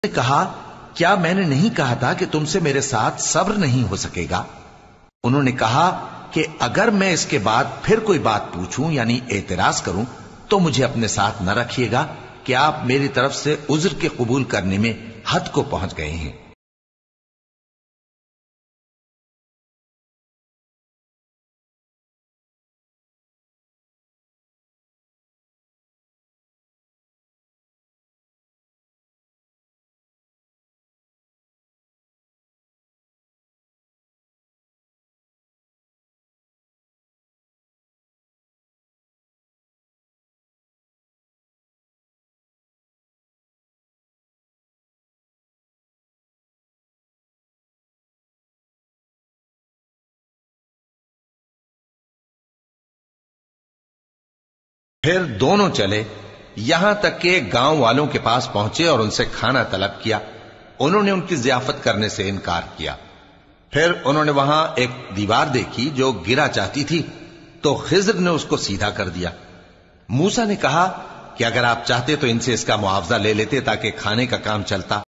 نے کہا کیا میں نے نہیں کہا تھا کہ تم سے میرے ساتھ صبر نہیں ہو سکے گا؟ انہوں نے کہا کہ اگر میں اس کے بعد پھر کوئی بات پوچھوں یعنی اعتراض کروں تو مجھے اپنے ساتھ نہ رکھیے گا کہ آپ میری طرف سے عذر کے قبول کرنے میں حد کو پہنچ گئے ہیں۔ پھر دونوں چلے یہاں تک کہ گاؤں والوں کے پاس پہنچے اور ان سے کھانا طلب کیا۔ انہوں نے ان کی ضیافت کرنے سے انکار کیا۔ پھر انہوں نے وہاں ایک دیوار دیکھی جو گرا چاہتی تھی تو خضر نے اس کو سیدھا کر دیا۔ موسیٰ نے کہا کہ اگر آپ چاہتے تو ان سے اس کا معاوضہ لے لیتے تاکہ کھانے کا کام چلتا۔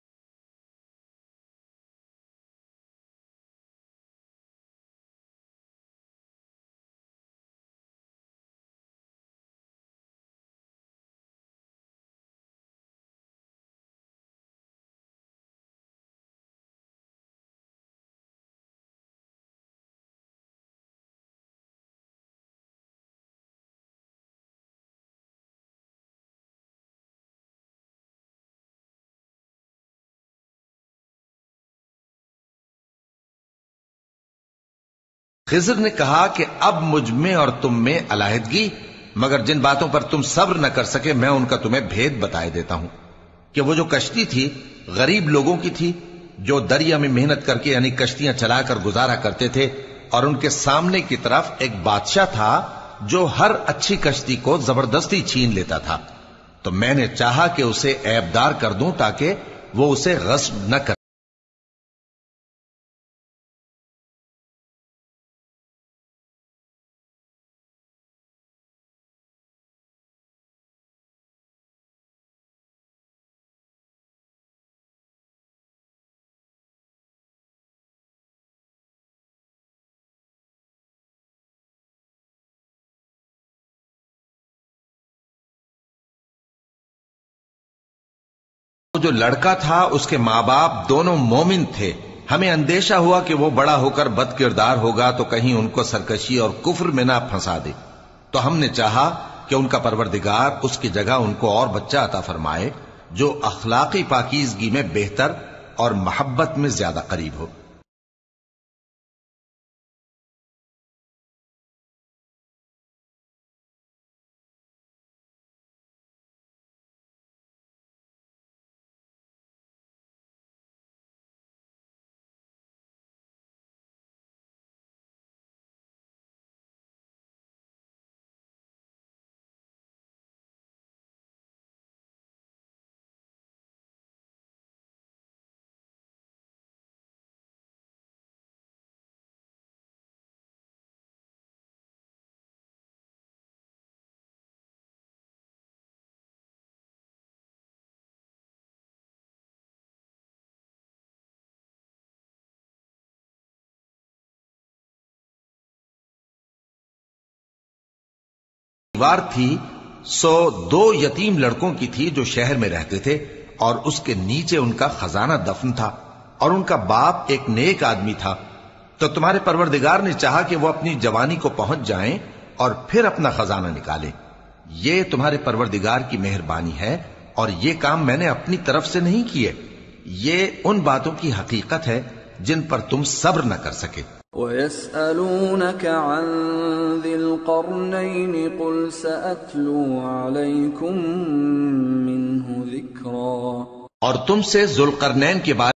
خضر نے کہا کہ اب مجھ میں اور تم میں علیحدگی، مگر جن باتوں پر تم صبر نہ کر سکے میں ان کا تمہیں بھید بتائے دیتا ہوں کہ وہ جو کشتی تھی غریب لوگوں کی تھی جو دریا میں محنت کر کے یعنی کشتیاں چلا کر گزارا کرتے تھے، اور ان کے سامنے کی طرف ایک بادشاہ تھا جو ہر اچھی کشتی کو زبردستی چھین لیتا تھا، تو میں نے چاہا کہ اسے عیبدار کر دوں تاکہ وہ اسے غصب نہ کر۔ جو لڑکا تھا اس کے ماں باپ دونوں مومن تھے، ہمیں اندیشہ ہوا کہ وہ بڑا ہو کر بد کردار ہوگا تو کہیں ان کو سرکشی اور کفر میں نہ پھنسا دے، تو ہم نے چاہا کہ ان کا پروردگار اس کی جگہ ان کو اور بچہ عطا فرمائے جو اخلاقی پاکیزگی میں بہتر اور محبت میں زیادہ قریب ہو۔ دیوار تھی سو دو یتیم لڑکوں کی تھی جو شہر میں رہتے تھے، اور اس کے نیچے ان کا خزانہ دفن تھا، اور ان کا باپ ایک نیک آدمی تھا۔ تو تمہارے پروردگار نے چاہا کہ وہ اپنی جوانی کو پہنچ جائیں اور پھر اپنا خزانہ نکالیں۔ یہ تمہارے پروردگار کی مہربانی ہے، اور یہ کام میں نے اپنی طرف سے نہیں کیے، یہ ان باتوں کی حقیقت ہے جن پر تم صبر نہ کر سکے۔ وَيَسْأَلُونَكَ عَنْ ذِي الْقَرْنَيْنِ قُلْ سَأَتْلُو عَلَيْكُمْ مِنْهُ ذِكْرًا۔ اور تم سے ذوالقرنین کے بارے